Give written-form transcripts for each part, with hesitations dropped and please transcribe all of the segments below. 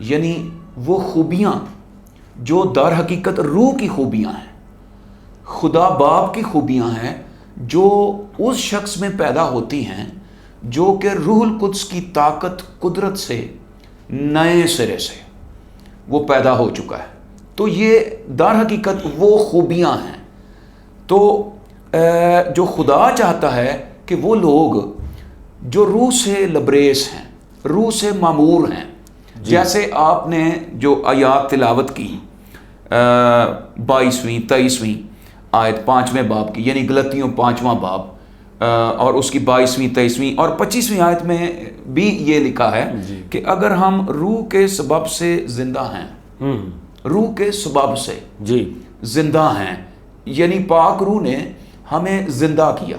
یعنی وہ خوبیاں جو در حقیقت روح کی خوبیاں ہیں، خدا باپ کی خوبیاں ہیں، جو اس شخص میں پیدا ہوتی ہیں جو کہ روح القدس کی طاقت قدرت سے نئے سرے سے وہ پیدا ہو چکا ہے. تو یہ در حقیقت وہ خوبیاں ہیں. تو جو خدا چاہتا ہے کہ وہ لوگ جو روح سے لبریز ہیں، روح سے معمور ہیں، جیسے آپ نے جو آیات تلاوت کی 22ویں 23ویں آیت 5ویں باب کی، یعنی غلطیوں 5واں باب اور اس کی 22ویں 23ویں اور 25ویں آیت میں بھی یہ لکھا ہے کہ اگر ہم روح کے سبب سے زندہ ہیں، روح کے سبب سے زندہ ہیں، یعنی پاک روح نے ہمیں زندہ کیا،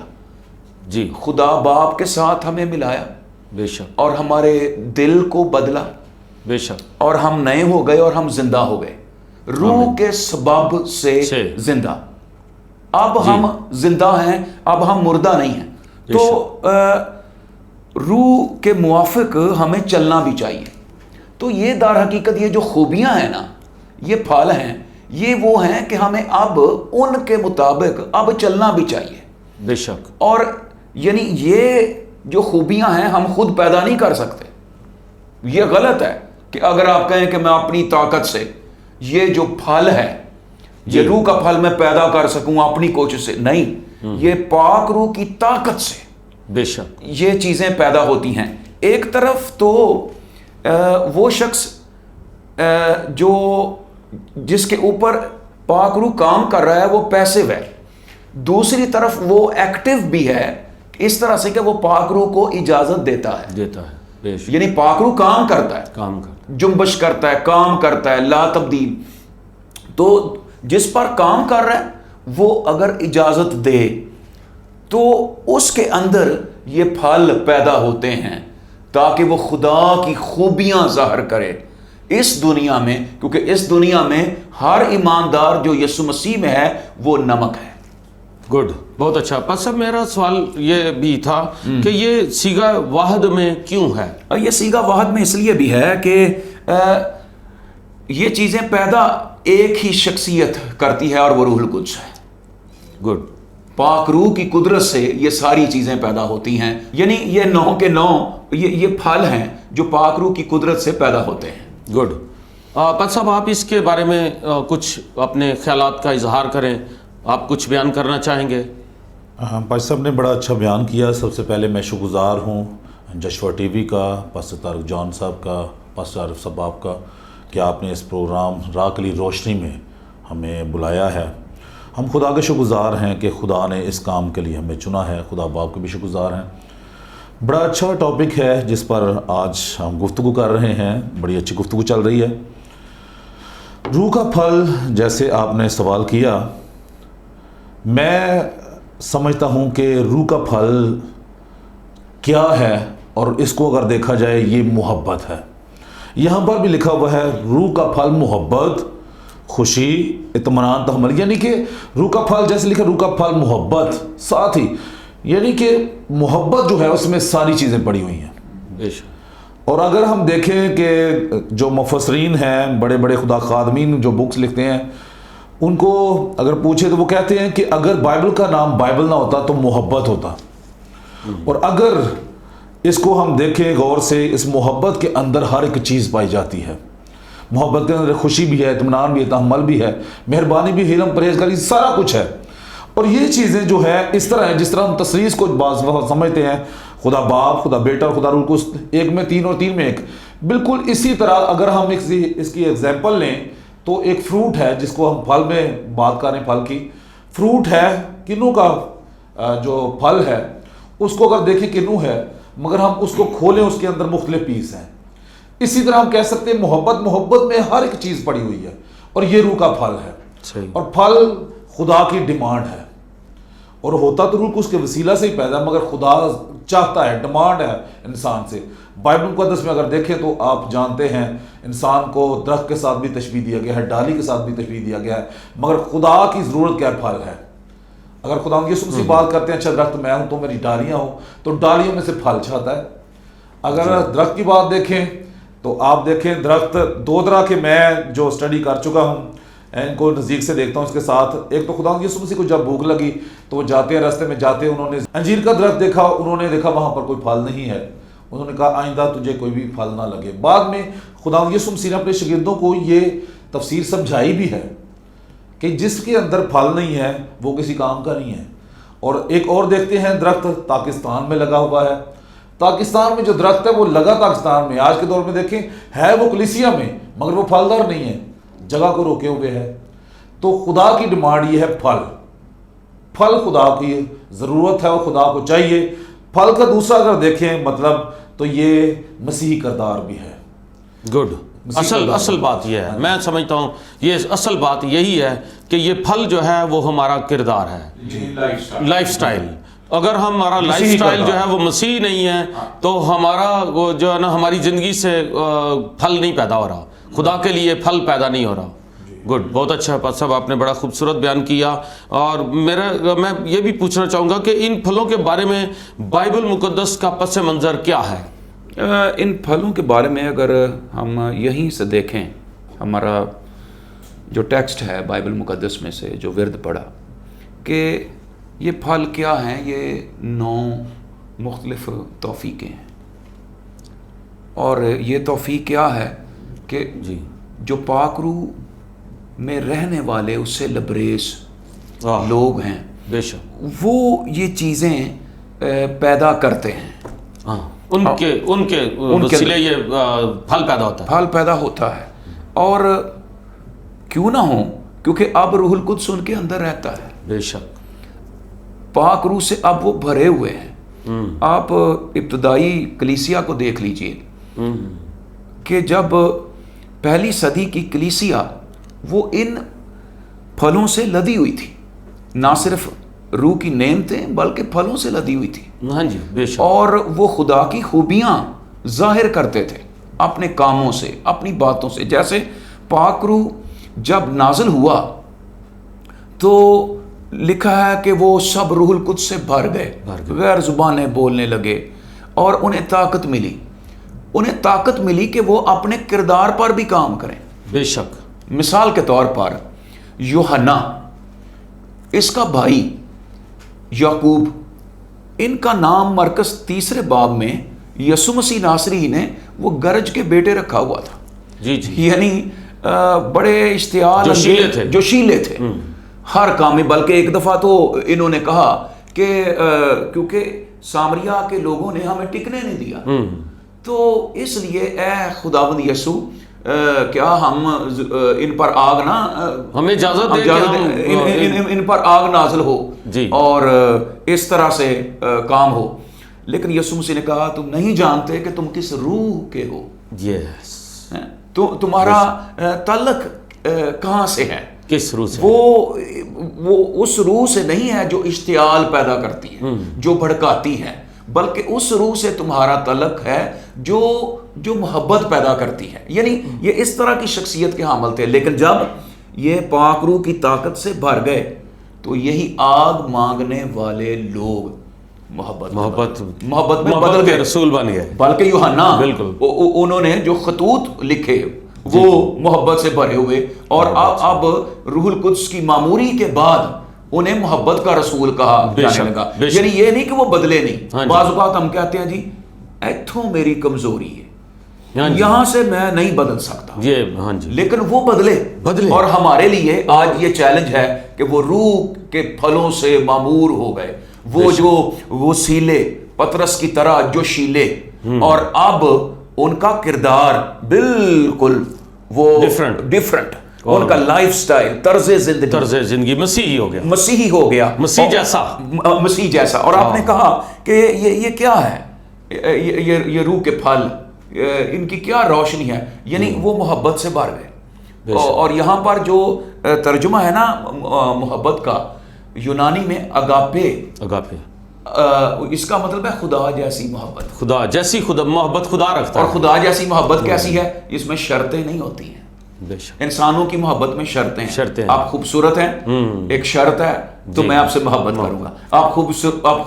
جی خدا باپ کے ساتھ ہمیں ملایا، بے شک، اور ہمارے دل کو بدلا، بے شک، اور ہم نئے ہو گئے اور ہم زندہ ہو گئے روح کے سبب سے زندہ. اب ہم زندہ ہیں، اب ہم مردہ نہیں ہیں. تو روح کے موافق ہمیں چلنا بھی چاہیے. تو یہ در حقیقت یہ جو خوبیاں ہیں نا، یہ پھل ہیں، یہ وہ ہیں کہ ہمیں اب ان کے مطابق اب چلنا بھی چاہیے. بے شک. اور یعنی یہ جو خوبیاں ہیں ہم خود پیدا نہیں کر سکتے. یہ غلط ہے کہ اگر آپ کہیں کہ میں اپنی طاقت سے یہ جو پھل ہے، یہ روح کا پھل میں پیدا کر سکوں اپنی کوشش سے. نہیں، یہ پاک روح کی طاقت سے بے شک یہ چیزیں پیدا ہوتی ہیں. ایک طرف تو وہ شخص جو جس کے اوپر پاک روح کام کر رہا ہے وہ پیسو ہے، دوسری طرف وہ ایکٹیو بھی ہے اس طرح سے کہ وہ پاک روح کو اجازت دیتا ہے. بے شک. یعنی پاک روح کام کرتا ہے، جنبش کرتا ہے، کام کرتا ہے، لا تبدیل. تو جس پر کام کر رہا ہے وہ اگر اجازت دے تو اس کے اندر یہ پھل پیدا ہوتے ہیں تاکہ وہ خدا کی خوبیاں ظاہر کرے اس دنیا میں. کیونکہ اس دنیا میں ہر ایماندار جو یسوع مسیح میں ہے وہ نمک ہے. گڈ، بہت اچھا. پس صاحب میرا سوال یہ بھی تھا کہ یہ صیغہ واحد میں کیوں ہے؟ یہ صیغہ واحد میں اس لیے بھی ہے کہ یہ چیزیں پیدا ایک ہی شخصیت کرتی ہے اور وہ روح القدس ہے. گڈ. پاک روح کی قدرت سے یہ ساری چیزیں پیدا ہوتی ہیں. یعنی یہ 9 کے 9 یہ پھل ہیں جو پاک روح کی قدرت سے پیدا ہوتے ہیں. گڈ. پس صاحب آپ اس کے بارے میں کچھ اپنے خیالات کا اظہار کریں. آپ کچھ بیان کرنا چاہیں گے؟ پاش صاحب نے بڑا اچھا بیان کیا. سب سے پہلے میں شکر گزار ہوں جشوا ٹی وی کا، پاسٹر طارق جان صاحب کا، پاسٹر عارف صاحب آپ کا، کہ آپ نے اس پروگرام راہ کے لیے روشنی میں ہمیں بلایا ہے. ہم خدا کے شکر گزار ہیں کہ خدا نے اس کام کے لیے ہمیں چنا ہے. خدا باپ کے بھی شکر گزار ہیں. بڑا اچھا ٹاپک ہے جس پر آج ہم گفتگو کر رہے ہیں. بڑی اچھی گفتگو چل رہی ہے. روح کا پھل جیسے آپ نے سوال کیا، میں سمجھتا ہوں کہ روح کا پھل کیا ہے، اور اس کو اگر دیکھا جائے یہ محبت ہے. یہاں پر بھی لکھا ہوا ہے روح کا پھل محبت، خوشی، اطمینان، تحمل. یعنی کہ روح کا پھل جیسے لکھا روح کا پھل محبت، ساتھ ہی یعنی کہ محبت جو ہے اس میں ساری چیزیں پڑی ہوئی ہیں. اور اگر ہم دیکھیں کہ جو مفسرین ہیں، بڑے بڑے خدا خادمین جو بکس لکھتے ہیں، ان کو اگر پوچھے تو وہ کہتے ہیں کہ اگر بائبل کا نام بائبل نہ ہوتا تو محبت ہوتا. اور اگر اس کو ہم دیکھیں غور سے، اس محبت کے اندر ہر ایک چیز پائی جاتی ہے. محبت کے اندر خوشی بھی ہے، اطمینان بھی ہے، تحمل بھی ہے، مہربانی بھی، حلم، پرہیزگاری، سارا کچھ ہے. اور یہ چیزیں جو ہے اس طرح ہیں جس طرح ہم تصریح کو بعض وقت سمجھتے ہیں خدا باپ، خدا بیٹا اور خدا روح القدس، ایک میں تین اور تین میں ایک. بالکل اسی طرح اگر ہم اس کی ایگزامپل لیں تو ایک فروٹ ہے جس کو ہم پھل میں بات کریں. پھل کی فروٹ ہے، کنو کا جو پھل ہے اس کو اگر دیکھیں کنو ہے، مگر ہم اس کو کھولیں اس کے اندر مختلف پیس ہیں. اسی طرح ہم کہہ سکتے ہیں محبت میں ہر ایک چیز پڑی ہوئی ہے، اور یہ روح کا پھل ہے. اور پھل خدا کی ڈیمانڈ ہے، اور ہوتا تو روح کو اس کے وسیلہ سے ہی پیدا، مگر خدا چاہتا ہے، ڈیمانڈ ہے انسان سے. بائبل مقدس میں اگر دیکھیں تو آپ جانتے ہیں انسان کو درخت کے ساتھ بھی تشبیہ دیا گیا ہے، ڈالی کے ساتھ بھی تشبیہ دیا گیا ہے. مگر خدا کی ضرورت کیا پھل ہے؟ اگر خدا یسوع مسیح بات کرتے ہیں اچھا درخت میں ہوں تو میری ڈالیاں ہوں، تو ڈالیوں میں سے پھل چاہتا ہے. اگر درخت کی بات دیکھیں تو آپ دیکھیں درخت دو طرح کے، میں جو اسٹڈی کر چکا ہوں ان کو نزدیک سے دیکھتا ہوں اس کے ساتھ. ایک تو خدا یسوع مسیح کو جب بھوک لگی تو وہ جاتے ہیں راستے میں جاتے انہوں نے انجیر کا درخت دیکھا، انہوں نے دیکھا وہاں پر کوئی پھل نہیں ہے، انہوں نے کہا آئندہ تجھے کوئی بھی پھل نہ لگے. بعد میں خدا یسوع مسیح نے اپنے شاگردوں کو یہ تفسیر سمجھائی بھی ہے کہ جس کے اندر پھل نہیں ہے وہ کسی کام کا نہیں ہے. اور ایک اور دیکھتے ہیں درخت پاکستان میں لگا ہوا ہے. پاکستان میں جو درخت ہے وہ لگا پاکستان میں، آج کے دور میں دیکھیں ہے وہ کلیسیا میں مگر وہ پھلدار نہیں ہے، جگہ کو روکے ہوئے ہے. تو خدا کی ڈیمانڈ یہ ہے پھل خدا کی ضرورت ہے، وہ خدا کو چاہیے. پھل کا دوسرا اگر دیکھیں مطلب تو یہ مسیحی کردار بھی ہے. گڈ. اصل بات یہ ہے، میں سمجھتا ہوں یہ اصل بات یہی ہے کہ یہ پھل جو ہے وہ ہمارا کردار ہے، لائف سٹائل. اگر ہمارا لائف سٹائل جو ہے وہ مسیح نہیں ہے تو ہمارا وہ جو ہے نا ہماری زندگی سے پھل نہیں پیدا ہو رہا، خدا کے لیے پھل پیدا نہیں ہو رہا. گڈ. بہت اچھا پاس صاحب، آپ نے بڑا خوبصورت بیان کیا. اور میں یہ بھی پوچھنا چاہوں گا کہ ان پھلوں کے بارے میں بائبل مقدس کا پس منظر کیا ہے؟ ان پھلوں کے بارے میں اگر ہم یہیں سے دیکھیں، ہمارا جو ٹیکسٹ ہے بائبل مقدس میں سے جو ورد پڑھا کہ یہ پھل کیا ہیں، یہ 9 مختلف توفیقیں ہیں. اور یہ توفیق کیا ہے کہ جو پاک روح میں رہنے والے اس سے لبریز لوگ ہیں بے شک وہ یہ چیزیں پیدا کرتے ہیں. ان کے وسیلے یہ پھل پیدا ہوتا ہے، پھل پیدا ہوتا ہے. اور کیوں نہ ہو، کیونکہ اب روح القدس ان کے اندر رہتا ہے. بے شک پاک روح سے اب وہ بھرے ہوئے ہیں. آپ ابتدائی کلیسیا کو دیکھ لیجئے کہ جب پہلی صدی کی کلیسیا وہ ان پھلوں سے لدی ہوئی تھی، نہ صرف روح کی نعمتیں بلکہ پھلوں سے لدی ہوئی تھی. ہاں جی بے شک. اور وہ خدا کی خوبیاں ظاہر کرتے تھے اپنے کاموں سے، اپنی باتوں سے. جیسے پاک روح جب نازل ہوا تو لکھا ہے کہ وہ سب روح القدس سے بھر گئے، غیر زبانیں بولنے لگے اور انہیں طاقت ملی کہ وہ اپنے کردار پر بھی کام کریں. بے شک. مثال کے طور پر یوحنا، اس کا بھائی یعقوب، ان کا نام مرکز 3 باب میں یسوع مسیح ناصری نے وہ گرج کے بیٹے رکھا ہوا تھا. جی یعنی بڑے اشتعال جوشیلے تھے ہر کام میں. بلکہ ایک دفعہ تو انہوں نے کہا کہ کیونکہ سامریا کے لوگوں نے ہمیں ٹکنے نہیں دیا تو اس لیے اے خداوند یسوع کیا ہم ان پر آگ نہ ہمیں اجازت دے کہ ان پر آگ نازل ہو اور اس طرح سے کام ہو. لیکن یسوع مسیح نے کہا تم نہیں جانتے کہ تم کس روح کے ہو. تو تمہارا تعلق کہاں سے ہے، کس روح سے؟ وہ اس روح سے نہیں ہے جو اشتعال پیدا کرتی ہے، جو بھڑکاتی ہے، بلکہ اس روح سے تمہارا تعلق ہے جو محبت پیدا کرتی ہے. یعنی یہ اس طرح کی شخصیت کے حامل تھے. لیکن جب یہ پاک روح کی طاقت سے بھر گئے تو یہی آگ مانگنے والے لوگ محبت میں بدل گئے، رسول بن گئے. بلکہ یوحنا بالکل انہوں نے جو خطوط لکھے وہ محبت سے بھرے ہوئے. اور اب روح القدس کی معموری کے بعد انہیں محبت کا رسول کہا جانے لگا. یعنی یہ نہیں کہ وہ بدلے نہیں. بعض اوقات ہم کہتے ہیں جی ایتھوں میری کمزوری ہے، یہاں سے میں نہیں بدل سکتا، لیکن وہ بدلے. اور ہمارے لیے آج یہ چیلنج ہے کہ وہ روح کے پھلوں سے معمور ہو گئے، وہ جو وہ سیلے پترس کی طرح جو شیلے، اور اب ان کا کردار بالکل وہ ڈیفرنٹ، ان کا لائف سٹائل، طرز زندگی مسیحی ہو گیا، مسیح جیسا. اور آپ نے کہا کہ یہ کیا ہے، یہ روح کے پھل، ان کی کیا روشنی ہے. یعنی وہ محبت سے بھر گئے. اور یہاں پر جو ترجمہ ہے نا محبت کا، یونانی میں اگاپے، اس کا مطلب ہے خدا جیسی محبت. خدا جیسی محبت خدا رکھتا ہے. اور خدا جیسی محبت کیسی ہے؟ اس میں شرطیں نہیں ہوتی ہیں. انسانوں کی محبت میں شرطیں ہیں. آپ خوبصورت ہیں، ایک شرط ہے تو میں آپ سے محبت کروں گا. آپ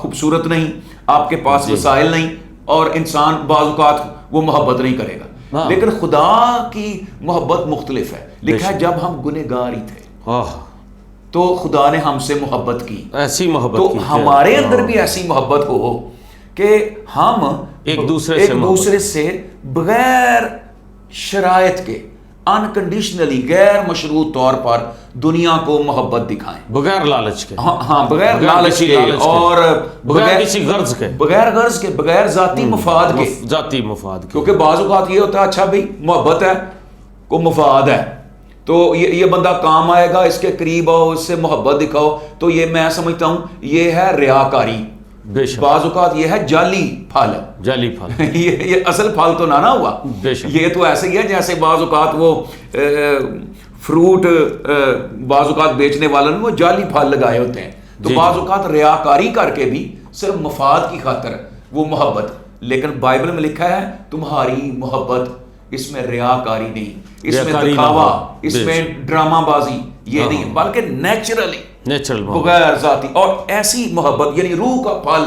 خوبصورت نہیں، آپ کے پاس وسائل نہیں، اور انسان بعض اوقات وہ محبت نہیں کرے گا. ہاں۔ لیکن خدا کی محبت مختلف ہے. لکھا ہے جب ہم گنہگار ہی تھے تو خدا نے ہم سے محبت کی. ایسی محبت تو کی ہمارے اندر بھی ایسی محبت ہو کہ ہم ایک دوسرے سے بغیر شرائط کے انکنڈیشنلی غیر مشروط طور پر دنیا کو محبت دکھائیں, بغیر لالچ کے. ہاں بغیر لالچ کے اور بغیر کسی غرض کے, بغیر ذاتی مفاد کے. ذاتی مفاد کے, کیونکہ بعض اوقات یہ ہوتا ہے اچھا بھائی محبت ہے کو مفاد ہے تو یہ بندہ کام آئے گا, اس کے قریب آؤ, اس سے محبت دکھاؤ, تو یہ میں سمجھتا ہوں یہ ہے ریاکاری. بے شک. بعض اوقات یہ ہے جعلی پھل, جعلی پھل. یہ اصل پھل تو نہ ہوا. بے شک. یہ تو ایسے ہی ہے جیسے بعض اوقات وہ فروٹ بعض اوقات بیچنے والوں نے وہ جعلی پھل لگائے ہوتے ہیں, تو بعض اوقات ریاکاری کر کے بھی صرف مفاد کی خاطر وہ محبت. لیکن بائبل میں لکھا ہے تمہاری محبت اس میں ریاکاری نہیں, اس میں دکھاوا, اس میں ڈرامہ بازی یہ نہیں, بلکہ نیچرلی بغیر ذاتی. اور ایسی محبت یعنی روح کا پھل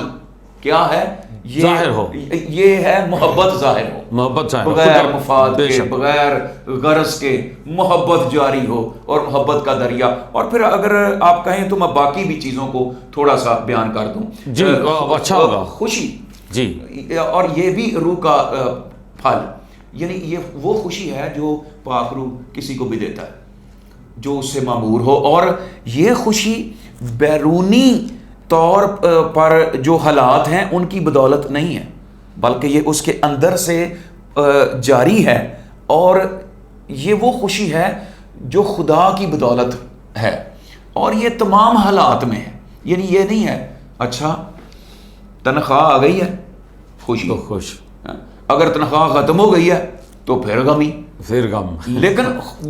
کیا ہے, ظاہر ہو, یہ ہے محبت ظاہر ہو, محبت ظاہر بغیر مفاد کے, بغیر غرض کے محبت جاری ہو اور محبت کا دریا. اور پھر اگر آپ کہیں تو میں باقی بھی چیزوں کو تھوڑا سا بیان کر دوں. جی اچھا ہوگا. خوشی, جی, اور یہ بھی روح کا پھل, یعنی یہ وہ خوشی ہے جو پاک روح کسی کو بھی دیتا ہے جو اس سے معمور ہو. اور یہ خوشی بیرونی طور پر جو حالات ہیں ان کی بدولت نہیں ہے, بلکہ یہ اس کے اندر سے جاری ہے. اور یہ وہ خوشی ہے جو خدا کی بدولت ہے, اور یہ تمام حالات میں ہے. یعنی یہ نہیں ہے اچھا تنخواہ آ گئی ہے خوشی, تو خوش, اگر تنخواہ ختم ہو گئی ہے تو پھر غمی, پھر غم. لیکن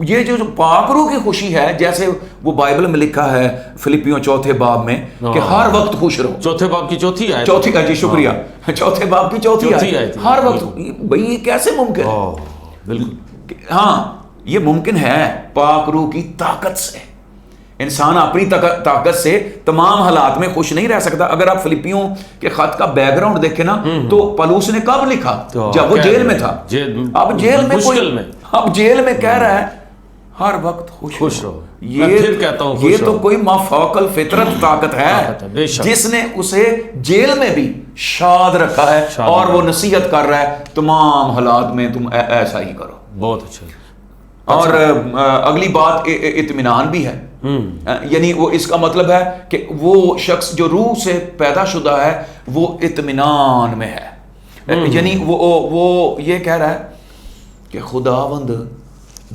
یہ جو پاک روح کی خوشی ہے, جیسے وہ بائبل میں لکھا ہے فلپیوں 4 باب میں کہ ہر وقت خوش رہو. 4 باب کی چوتھی آیت, چوتھی کا, جی شکریہ, 4 باب کی چوتھی آیت, ہر وقت. بھئی یہ کیسے ممکن ہے؟ بالکل ہاں یہ ممکن ہے پاک روح کی طاقت سے. انسان اپنی طاقت سے تمام حالات میں خوش نہیں رہ سکتا. اگر آپ فلپیوں کے خط کا بیک گراؤنڈ دیکھیں نا تو پلوس نے کب لکھا, جب وہ جیل میں تھا. اب جیل میں اب جیل میں کہہ رہا ہے ہر وقت خوش رہو. یہ تو کوئی مافوق الفطرت طاقت ہے جس نے اسے جیل میں بھی شاد رکھا ہے, اور وہ نصیحت کر رہا ہے تمام حالات میں تم ایسا ہی کرو. بہت اچھا. اور اگلی بات اطمینان بھی ہے, یعنی وہ اس کا مطلب ہے کہ وہ شخص جو روح سے پیدا شدہ ہے وہ اطمینان میں ہے. یعنی وہ یہ کہہ رہا ہے کہ خداوند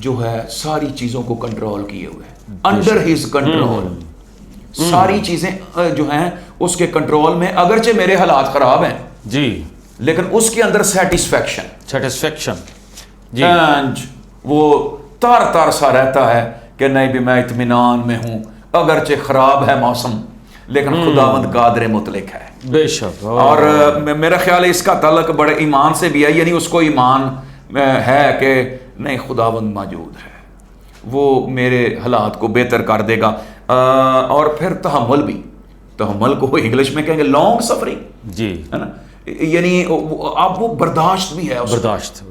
جو ہے ساری چیزوں کو کنٹرول کیے ہوئے ہے, انڈر ہز کنٹرول. ساری چیزیں جو ہیں اس کے کنٹرول میں, اگرچہ میرے حالات خراب ہیں جی, لیکن اس کے اندر سیٹسفیکشن جی, وہ تار سا رہتا ہے کہ نہیں بھی میں اطمینان میں ہوں, اگرچہ خراب ہے موسم لیکن خداوند قادر مطلق ہے. بے شک. اور میرا خیال ہے اس کا تعلق بڑے ایمان سے بھی ہے, یعنی اس کو ایمان ہے کہ نہیں خداوند موجود ہے, وہ میرے حالات کو بہتر کر دے گا. اور پھر تحمل کو انگلش میں کہیں گے لانگ سفرنگ, جی ہے نا, یعنی اب وہ برداشت بھی ہے, برداشت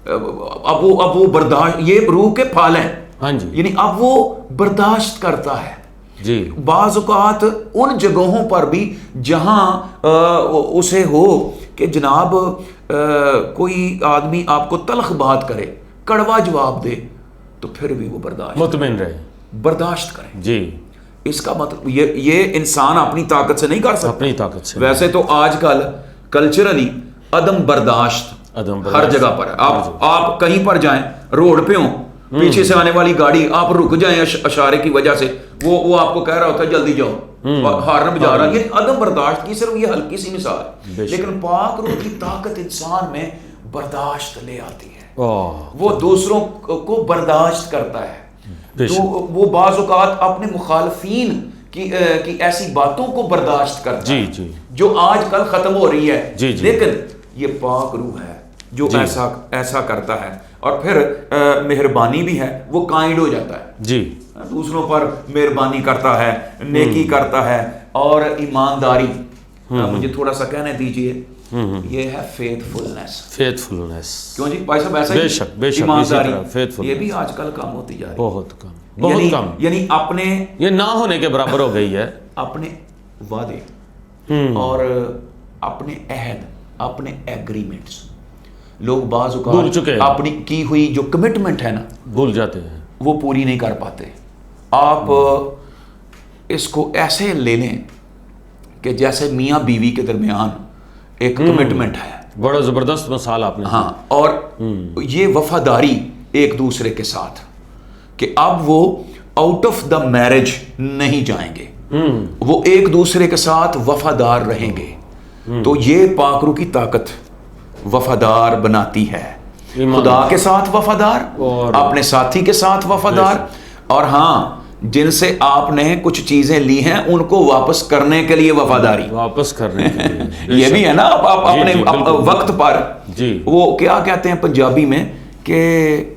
اب وہ برداشت, یہ روح کے پھل ہیں. ہاں جی, یعنی اب وہ برداشت کرتا ہے. جی, بعض اوقات ان جگہوں پر بھی جہاں اسے ہو کہ جناب کوئی آدمی آپ کو تلخ بات کرے, کڑوا جواب دے, تو پھر بھی وہ مطمئن رہے, برداشت کرے. جی, اس کا مطلب یہ انسان اپنی طاقت سے نہیں کر سکتا. اپنی طاقت سے. ویسے تو آج کل کلچرلی عدم برداشت ہر جگہ پر ہے. آپ کہیں پر جائیں, روڈ پہ ہوں, پیچھے سے آنے والی گاڑی آپ رک جائیں اشارے کی وجہ سے, وہ آپ کو کہہ رہا ہوتا ہے جلدی جاؤ, ہارن بجا رہا. یہ عدم برداشت کی صرف یہ ہلکی سی مثال ہے, لیکن پاک روح کی طاقت انسان میں برداشت لے آتی ہے. وہ دوسروں کو برداشت کرتا ہے. تو وہ بعض اوقات اپنے مخالفین کی ایسی باتوں کو برداشت کرتا ہے جو آج کل ختم ہو رہی ہے, لیکن یہ پاک روح ہے جو ایسا کرتا ہے. اور پھر مہربانی بھی ہے, وہ کائنڈ ہو جاتا ہے, جی, دوسروں پر مہربانی کرتا ہے, نیکی کرتا ہے, اور ایمانداری. مجھے تھوڑا سا کہنے دیجئے یہ ہے فیتھفلنس. فیتھفلنس. کیوں جی بھائی صاحب ایسا ہی بے شک بے شک ایمانداری faithfulness. یہ بھی آج کل کم ہوتی جا رہی ہے. بہت کم بہت کم. یعنی اپنے یہ نہ ہونے کے برابر ہو گئی ہے. اپنے وعدے اور اپنے عہد اپنے ایگریمنٹس لوگ بعض بھول چکے ہیں. اوقات اپنی کی ہوئی جو کمٹمنٹ ہے نا بھول جاتے ہیں. وہ پوری نہیں کر پاتے. آپ اس کو ایسے لے لیں کہ جیسے میاں بیوی کے درمیان ایک کمٹمنٹ ہے. بڑا زبردست مثال آپ نے. ہاں اور یہ وفاداری ایک دوسرے کے ساتھ کہ اب وہ آؤٹ آف دا میرج نہیں جائیں گے, وہ ایک دوسرے کے ساتھ وفادار رہیں گے. تو یہ پاک روح کی طاقت وفادار بناتی ہے. خدا کے ساتھ وفادار, اپنے ساتھی کے ساتھ وفادار, اور ہاں جن سے آپ نے کچھ چیزیں لی ہیں ان کو واپس کرنے کے لیے وفاداری. واپس کرنے کے لیے یہ بھی ہے نا. آپ اپنے وقت پر وہ کیا کہتے ہیں پنجابی میں کہ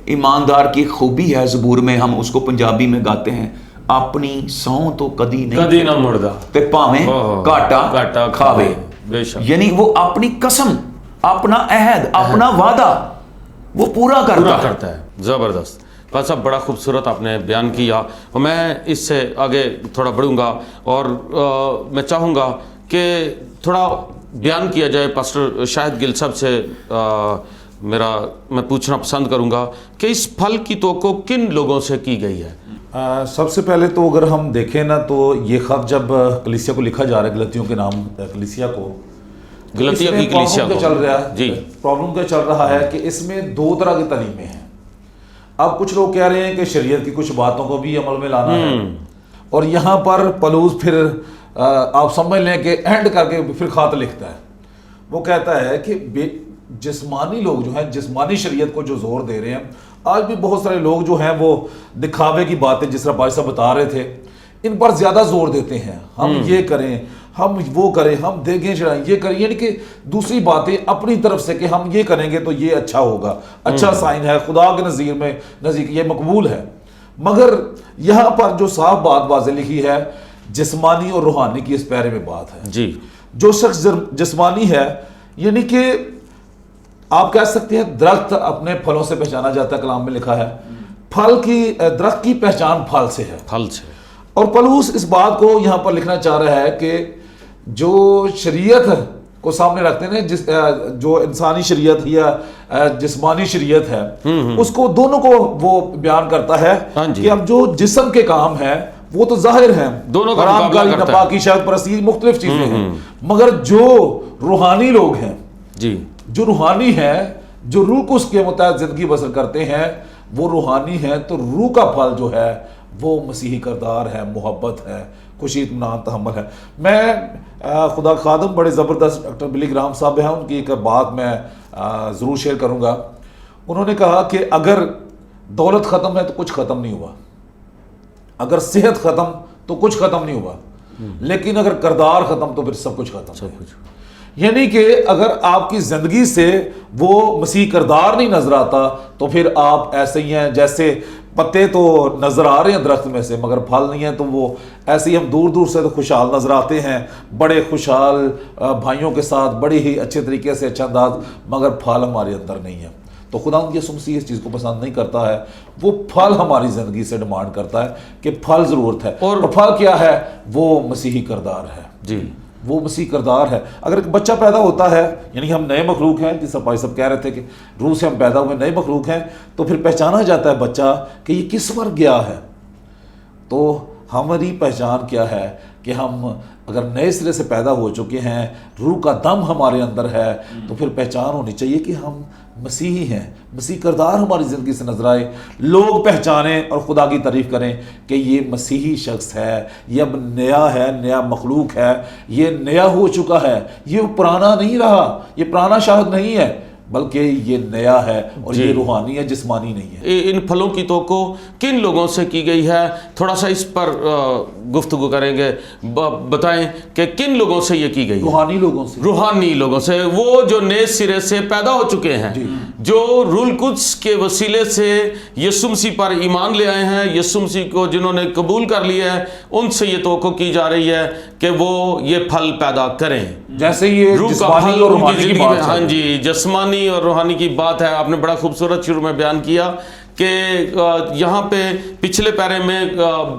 ایماندار کی خوبی ہے, زبور میں ہم اس کو پنجابی میں گاتے ہیں, اپنی سوں تو کدی نہ مڑدا تے پاویں کاٹا کھاوے. یعنی وہ اپنی قسم, اپنا عہد, اپنا وعدہ وہ پورا کرتا ہے. زبردست. بھائی صاحب بڑا خوبصورت آپ نے بیان کیا, اور میں اس سے آگے تھوڑا بڑھوں گا اور میں چاہوں گا کہ تھوڑا بیان کیا جائے. پاسٹر شاہد گل صاحب سے میں پوچھنا پسند کروں گا کہ اس پھل کی توقع کن لوگوں سے کی گئی ہے؟ سب سے پہلے تو اگر ہم دیکھیں نا تو یہ خط جب کلیسیا کو لکھا جا رہا ہے, گلتیوں کے نام کلیسیا کو, گلتیا کی کلیسیا کو چل رہا ہے جی پرابلم کیا چل رہا ہے کہ اس میں دو طرح کی تعلیمیں ہیں. اب کچھ لوگ کہہ رہے ہیں کہ شریعت کی کچھ باتوں کو بھی عمل میں لانا ہے, اور یہاں پر پلوس پھر آپ سمجھ لیں کہ اینڈ کر کے پھر خط لکھتا ہے. وہ کہتا ہے کہ جسمانی لوگ جو ہیں, جسمانی شریعت کو جو زور دے رہے ہیں, آج بھی بہت سارے لوگ جو ہیں وہ دکھاوے کی باتیں جس طرح بھائی صاحب بتا رہے تھے ان پر زیادہ زور دیتے ہیں. ہم یہ کریں, ہم وہ کریں, ہم دیگیں چڑھائیں, یہ کریں, یعنی کہ دوسری باتیں اپنی طرف سے کہ ہم یہ کریں گے تو یہ اچھا ہوگا, اچھا سائن ہے, خدا کے نزدیک یہ مقبول ہے. مگر یہاں پر جو صاف بات واضح لکھی ہے جسمانی اور روحانی کی اس پیرے میں بات ہے. جی جو شخص جسمانی ہے یعنی کہ آپ کہہ سکتے ہیں درخت اپنے پھلوں سے پہچانا جاتا ہے, کلام میں لکھا ہے پھل کی, درخت کی پہچان پھل سے ہے. پھل سے. اور پلوس اس بات کو یہاں پر لکھنا چاہ رہا ہے کہ جو شریعت کو سامنے رکھتے ہیں, جو انسانی شریعت یا جسمانی شریعت ہے, اس کو دونوں کو وہ بیان کرتا ہے کہ اب جو جسم کے کام ہیں وہ تو ظاہر ہیں, دونوں کا مقابلہ کرتا ہے, نپاکی, شاید پرستی, مختلف چیزیں ہیں, مگر جو روحانی لوگ ہیں, جی جو روحانی ہیں, جو روح کو اس کے مطابق زندگی بسر کرتے ہیں, وہ روحانی ہیں. تو روح کا پھل جو ہے وہ مسیحی کردار ہے, محبت ہے, خوشی, اطمینان, تحمل ہے. میں خدا خادم بڑے زبردست ڈاکٹر بلی گرام صاحب ہیں, ان کی ایک بات میں ضرور شیئر کروں گا. انہوں نے کہا کہ اگر دولت ختم ہے تو کچھ ختم نہیں ہوا, اگر صحت ختم تو کچھ ختم نہیں ہوا, لیکن اگر کردار ختم تو پھر سب کچھ ختم ہے. یعنی کہ اگر آپ کی زندگی سے وہ مسیح کردار نہیں نظر آتا تو پھر آپ ایسے ہی ہیں جیسے پتے تو نظر آ رہے ہیں درخت میں سے مگر پھل نہیں ہیں. تو وہ ایسے ہی ہم دور دور سے تو خوشحال نظر آتے ہیں, بڑے خوشحال بھائیوں کے ساتھ, بڑی ہی اچھے طریقے سے, اچھا انداز, مگر پھل ہمارے اندر نہیں ہے. تو خدا یسوع مسیح اس چیز کو پسند نہیں کرتا ہے. وہ پھل ہماری زندگی سے ڈیمانڈ کرتا ہے کہ پھل ضرورت ہے, اور پھل کیا ہے, وہ مسیحی کردار ہے. جی وہ مسیح کردار ہے. اگر ایک بچہ پیدا ہوتا ہے, یعنی ہم نئے مخلوق ہیں, جس بھائی صاحب کہہ رہے تھے کہ روح سے ہم پیدا ہوئے نئے مخلوق ہیں, تو پھر پہچانا جاتا ہے بچہ کہ یہ کس پر گیا ہے. تو ہماری پہچان کیا ہے کہ ہم اگر نئے سرے سے پیدا ہو چکے ہیں, روح کا دم ہمارے اندر ہے, تو پھر پہچان ہونی چاہیے کہ ہم مسیحی ہیں, مسیح کردار ہماری زندگی سے نظر آئے, لوگ پہچانیں اور خدا کی تعریف کریں کہ یہ مسیحی شخص ہے, یہ اب نیا ہے, نیا مخلوق ہے, یہ نیا ہو چکا ہے, یہ پرانا نہیں رہا, یہ پرانا شاہد نہیں ہے, بلکہ یہ نیا ہے اور یہ روحانی ہے, جسمانی نہیں ہے. ان پھلوں کی توقع کن لوگوں سے کی گئی ہے؟ تھوڑا سا اس پر گفتگو کریں گے. بتائیں کہ کن لوگوں سے یہ کی گئی ہے؟ روحانی لوگوں سے. روحانی لوگوں سے, وہ جو نئے سرے سے پیدا ہو چکے ہیں, جو روح القدس کے وسیلے سے یسوع مسیح پر ایمان لے آئے ہیں, یسوع مسیح کو جنہوں نے قبول کر لیا ہے, ان سے یہ توقع کی جا رہی ہے کہ وہ یہ پھل پیدا کریں. جیسے یہ روح کا پھل ان کی زندگی میں, ہاں جی, جسمانی اور روحانی کی بات ہے. آپ نے بڑا خوبصورت شروع میں بیان کیا کہ یہاں پہ پچھلے پیرے میں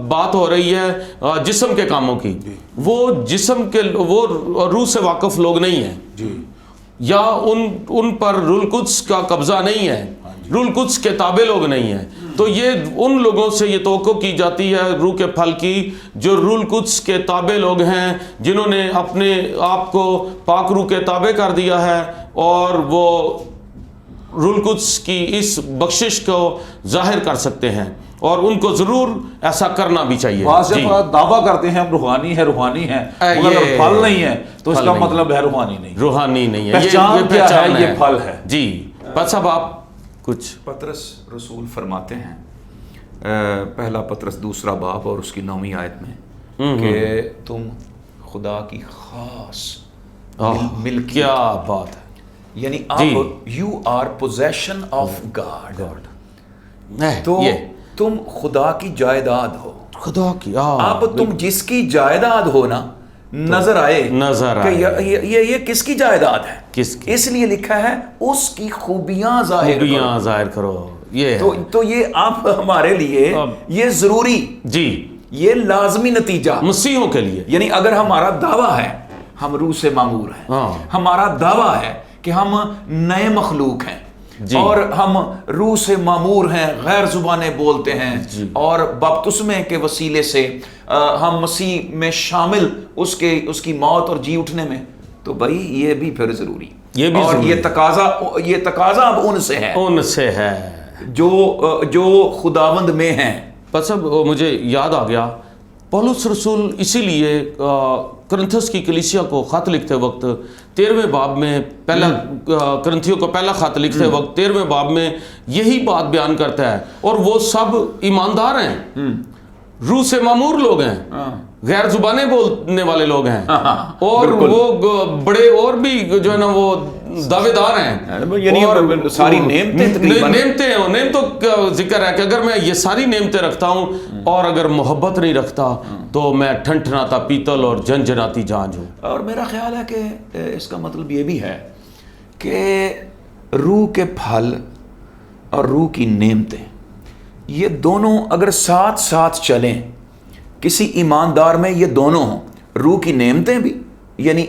بات ہو رہی ہے جسم کے کاموں کی. وہ جسم کے, وہ روح سے واقف لوگ نہیں ہیں جی, یا ان پر روح القدس کا قبضہ نہیں ہے, روح القدس کے تابع لوگ نہیں ہیں. تو یہ ان لوگوں سے یہ توقع کی جاتی ہے روح کے پھل کی جو روح القدس کے تابع لوگ ہیں, جنہوں نے اپنے آپ کو پاک روح کے تابع کر دیا ہے اور وہ روح القدس کی اس بخشش کو ظاہر کر سکتے ہیں, اور ان کو ضرور ایسا کرنا بھی چاہیے. جی, دعویٰ کرتے ہیں ہم روحانی ہے مگر پھل نہیں ہے تو اس کا مطلب ہے روحانی نہیں ہے. پہچان کیا ہے, یہ پھل ہے. جی پتہ صاحب آپ کچھ. پطرس رسول فرماتے ہیں پہلا پطرس 2 باب اور اس کی 9ویں آیت میں کہ تم خدا کی خاص ملکیت, کیا بات ہے, یعنی آپ you are position of God, تو تم خدا کی جائیداد ہو. خدا کی اب تم جس کی جائیداد ہو نا, نظر آئے کہ یہ کس کی جائیداد ہے, کس کی, اس لیے لکھا ہے اس کی خوبیاں ظاہر کرو. یہ تو یہ آپ ہمارے لیے یہ ضروری, جی, یہ لازمی نتیجہ مسیحوں کے لیے. یعنی اگر ہمارا دعویٰ ہے ہم روح سے معمور ہیں, ہمارا دعویٰ ہے کہ ہم نئے مخلوق ہیں, اور ہم روح سے معمور ہیں, غیر زبانیں بولتے ہیں, اور بپتسمے کے وسیلے سے ہم مسیح میں شامل اس کی موت اور جی اٹھنے میں, تو بھائی یہ بھی پھر ضروری, اور یہ تقاضا اب ان سے ہے جو خداوند میں ہیں. بس اب مجھے یاد آ گیا, پولس رسول اسی لیے کرنتھس کی کلیسیا کو خط لکھتے وقت 13ویں باب میں کرنتھیوں کو پہلا خط لکھتے وقت 13ویں باب میں یہی بات بیان کرتا ہے, اور وہ سب ایماندار ہیں, روح سے معمور لوگ ہیں, غیر زبانیں بولنے والے لوگ ہیں, اور وہ بڑے اور بھی جو ہے نا وہ دعوے دار ہیں, یعنی ساری نعمتوں کا ذکر ہے کہ اگر میں یہ ساری نعمتیں رکھتا ہوں اور اگر محبت نہیں رکھتا تو میں ٹھنٹھناتا پیتل اور جنجناتی جانج ہوں. اور میرا خیال ہے کہ اس کا مطلب یہ بھی ہے کہ روح کے پھل اور روح کی نعمتیں یہ دونوں اگر ساتھ ساتھ چلیں, کسی ایماندار میں یہ دونوں ہوں, روح کی نعمتیں بھی, یعنی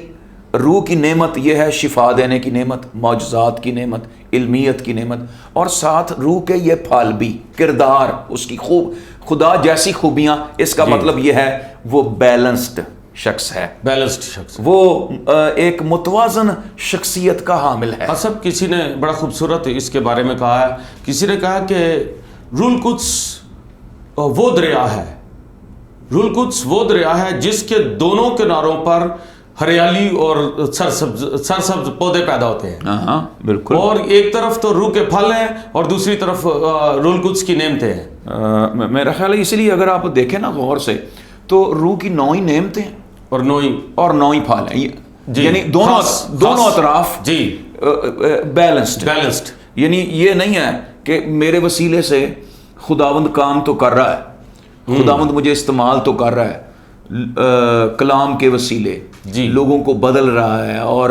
روح کی نعمت یہ ہے شفا دینے کی نعمت, معجزات کی نعمت, علمیت کی نعمت, اور ساتھ روح کے یہ پھل بھی, کردار اس کی خدا جیسی خوبیاں, اس کا مطلب یہ ہے وہ بیلنسڈ شخص ہے, وہ ایک متوازن شخصیت کا حامل ہے. سب کسی نے بڑا خوبصورت اس کے بارے میں کہا ہے, کسی نے کہا کہ روح القدس وہ دریا ہے, روح القدس وہ دریا ہے جس کے دونوں کناروں پر ہریالی اور سرسبز پودے پیدا ہوتے ہیں. ہاں بالکل, اور ایک طرف تو روح کے پھل ہیں اور دوسری طرف روح القدس کی نعمتیں ہیں. میرا خیال ہے اسی لیے اگر آپ دیکھیں نا غور سے تو روح کی 9 نعمتیں اور 9 پھل ہیں, یعنی دونوں اطراف بیلنسڈ, یعنی یہ نہیں ہے کہ میرے وسیلے سے خداوند کام تو کر رہا ہے, خداوند مجھے استعمال تو کر رہا ہے, کلام کے وسیلے لوگوں کو بدل رہا ہے, اور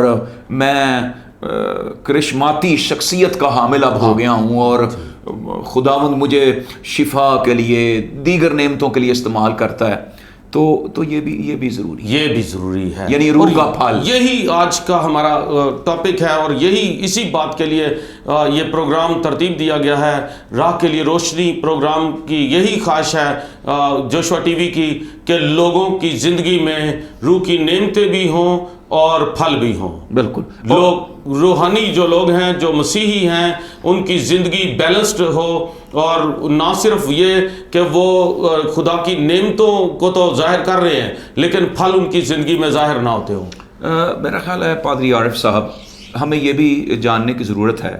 میں کرشماتی شخصیت کا حامل اب ہو گیا ہوں, اور خداوند مجھے شفا کے لیے دیگر نعمتوں کے لیے استعمال کرتا ہے, تو یہ بھی ضروری ہے, یعنی روح کا پھل. یہی آج کا ہمارا ٹاپک ہے, اور اسی بات کے لیے یہ پروگرام ترتیب دیا گیا ہے. راہ کے لیے روشنی پروگرام کی یہی خواہش ہے جوشوا ٹی وی کی کہ لوگوں کی زندگی میں روح کی نعمتیں بھی ہوں اور پھل بھی ہوں. بالکل, لوگ روحانی جو لوگ ہیں, جو مسیحی ہیں, ان کی زندگی بیلنسڈ ہو, اور نہ صرف یہ کہ وہ خدا کی نعمتوں کو تو ظاہر کر رہے ہیں لیکن پھل ان کی زندگی میں ظاہر نہ ہوتے ہوں. میرا خیال ہے پادری عارف صاحب, ہمیں یہ بھی جاننے کی ضرورت ہے,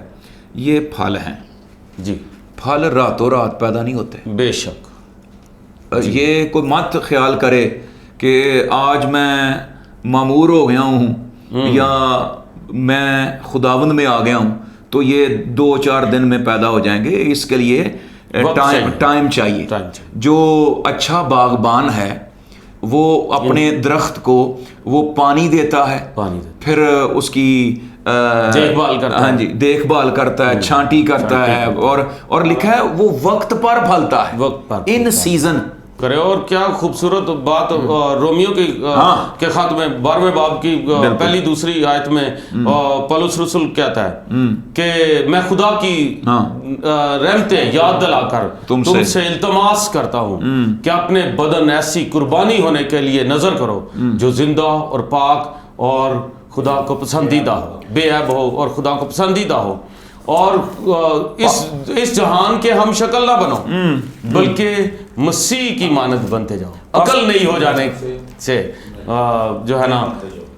یہ پھل ہیں, پھل راتوں رات پیدا نہیں ہوتے. بے شک, یہ کوئی مت خیال کرے کہ آج میں معمور ہو گیا ہوں یا میں خداوند میں آ گیا ہوں تو یہ 2-4 دن میں پیدا ہو جائیں گے. اس کے لیے ٹائم چاہیے. جو اچھا باغبان ہے وہ اپنے درخت کو وہ پانی دیتا ہے, پھر اس کی دیکھ بھال کرتا ہے, چھانٹی کرتا ہے, اور لکھا ہے وہ وقت پر پھلتا ہے, ان سیزن کرے. اور کیا خوبصورت بات رومیو کے خط میں 12ویں باب کی پہلی دوسری آیت میں پولس رسول کہتا ہے کہ میں خدا کی رحمتیں یاد دلا کر تم سے التماس کرتا ہوں کہ اپنے بدن ایسی قربانی ہونے کے لیے نظر کرو جو زندہ اور پاک اور خدا کو پسندیدہ ہو, بے عیب ہو اور خدا کو پسندیدہ ہو, اور اس جہان کے ہم شکل نہ بنو بلکہ مسیح کی مانند بنتے جاؤ, عقل نہیں ہو جانے سے جو ہے نا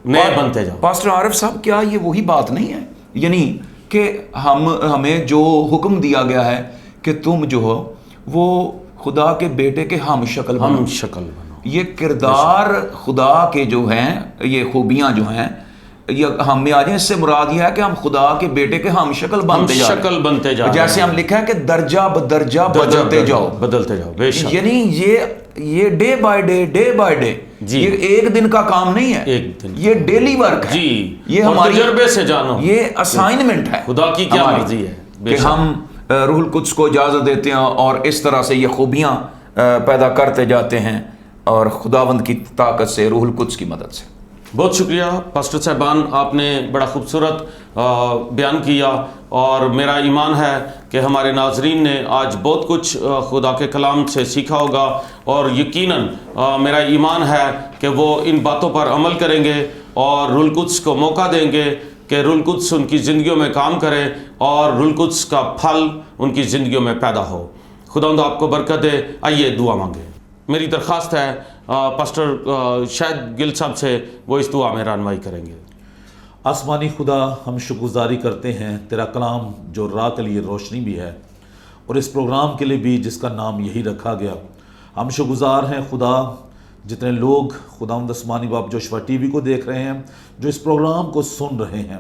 نئے بنتے جاؤ. پاسٹر عارف صاحب, کیا یہ وہی بات نہیں ہے, یعنی کہ ہمیں جو حکم دیا گیا ہے کہ تم جو ہو وہ خدا کے بیٹے کے ہم شکل بنو, یہ کردار خدا کے جو ہیں, یہ خوبیاں جو ہیں یہ ہم میں آ جائیں, اس سے مراد یہ ہے کہ ہم خدا کے بیٹے کے ہم شکل بنتے جا رہے ہیں. جیسے ہم لکھا ہے کہ درجہ بدرجہ بدلتے جاؤ, بے شک. یعنی یہ ڈے بائی ڈے یہ ایک دن کا کام نہیں ہے, یہ ڈیلی ورک ہے, یہ ہماری تجربے سے جانو, یہ اسائنمنٹ ہے خدا کی کیا مرضی ہے کہ ہم روح القدس کو اجازت دیتے ہیں اور اس طرح سے یہ خوبیاں پیدا کرتے جاتے ہیں, اور خداوند کی طاقت سے, روح القدس کی مدد سے. بہت شکریہ پاسٹر صاحبان, آپ نے بڑا خوبصورت بیان کیا, اور میرا ایمان ہے کہ ہمارے ناظرین نے آج بہت کچھ خدا کے کلام سے سیکھا ہوگا, اور یقیناً میرا ایمان ہے کہ وہ ان باتوں پر عمل کریں گے اور روح القدس کو موقع دیں گے کہ روح القدس ان کی زندگیوں میں کام کرے اور روح القدس کا پھل ان کی زندگیوں میں پیدا ہو. خداوند آپ کو برکت دے. آئیے دعا مانگیں. میری درخواست ہے پاسٹر شاہد گل صاحب سے, وہ اس دعا میں رہنمائی کریں گے. آسمانی خدا, ہم شکر گزاری کرتے ہیں تیرا کلام جو راہ کے لیے روشنی بھی ہے, اور اس پروگرام کے لیے بھی جس کا نام یہی رکھا گیا. ہم شکر گزار ہیں خدا, جتنے لوگ خداوند آسمانی باپ جوشوا ٹی وی کو دیکھ رہے ہیں, جو اس پروگرام کو سن رہے ہیں,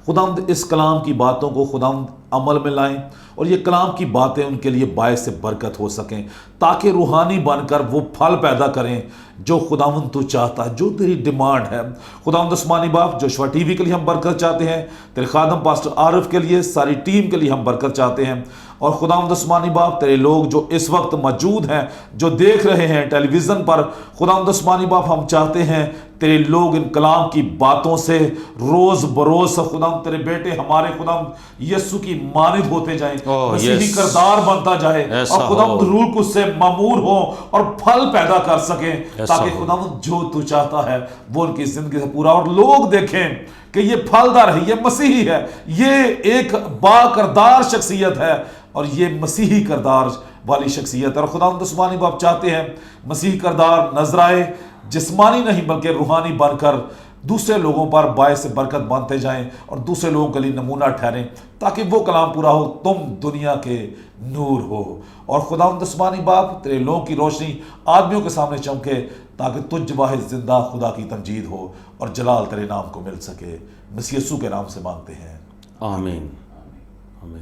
خداوند اس کلام کی باتوں کو خداوند عمل میں لائیں, اور یہ کلام کی باتیں ان کے لیے باعث برکت ہو سکیں, تاکہ روحانی بن کر وہ پھل پیدا کریں جو خداوند تو چاہتا ہے, جو تیری ڈیمانڈ ہے. خداوند آسمانی باپ جوشوا ٹی وی کے لیے ہم برکت چاہتے ہیں, تیرے خادم پاسٹر عارف کے لیے, ساری ٹیم کے لیے ہم برکت چاہتے ہیں, اور خداوند آسمانی باپ تیرے لوگ جو اس وقت موجود ہیں, جو دیکھ رہے ہیں ٹیلی ویژن پر, خداوند آسمانی باپ ہم چاہتے ہیں تیرے لوگ ان کلام کی باتوں سے روز بروز خداوند تیرے بیٹے ہمارے خداوند یسوع کی مانند ہوتے جائیں, مسیحی کردار بنتا جائے, اور خداوند روح القدس سے معمور ہوں اور پھل پیدا کر سکیں, تاکہ خداوند جو تو چاہتا ہے وہ ان کی زندگی سے پورا, اور لوگ دیکھیں کہ یہ پھلدار ہے, یہ مسیحی ہے, یہ ایک با کردار شخصیت ہے, اور یہ مسیحی کردار والی شخصیت ہے. اور خداوند آسمانی باپ چاہتے ہیں مسیحی کردار نظر آئے, جسمانی نہیں بلکہ روحانی بن کر دوسرے لوگوں پر باعث برکت بنتے جائیں, اور دوسرے لوگوں کے لیے نمونہ ٹھہریں, تاکہ وہ کلام پورا ہو, تم دنیا کے نور ہو. اور خداوند آسمانی باپ تیرے لوگوں کی روشنی آدمیوں کے سامنے چمکے, تاکہ تجھ واحد زندہ خدا کی تمجید ہو اور جلال تیرے نام کو مل سکے. مسیح یسوع کے نام سے مانگتے ہیں, آمین. آمین.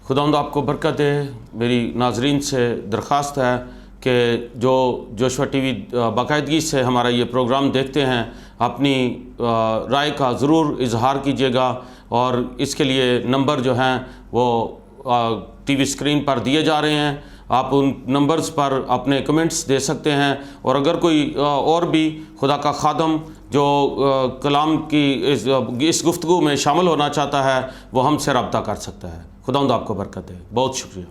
خداوند آپ کو برکت دے. میری ناظرین سے درخواست ہے کہ جو جوشوا ٹی وی باقاعدگی سے ہمارا یہ پروگرام دیکھتے ہیں, اپنی رائے کا ضرور اظہار کیجیے گا, اور اس کے لیے نمبر جو ہیں وہ ٹی وی اسکرین پر دیے جا رہے ہیں, آپ ان نمبرز پر اپنے کمنٹس دے سکتے ہیں. اور اگر کوئی اور بھی خدا کا خادم جو کلام کی اس گفتگو میں شامل ہونا چاہتا ہے, وہ ہم سے رابطہ کر سکتا ہے. خداوند آپ کو برکت دے. بہت شکریہ.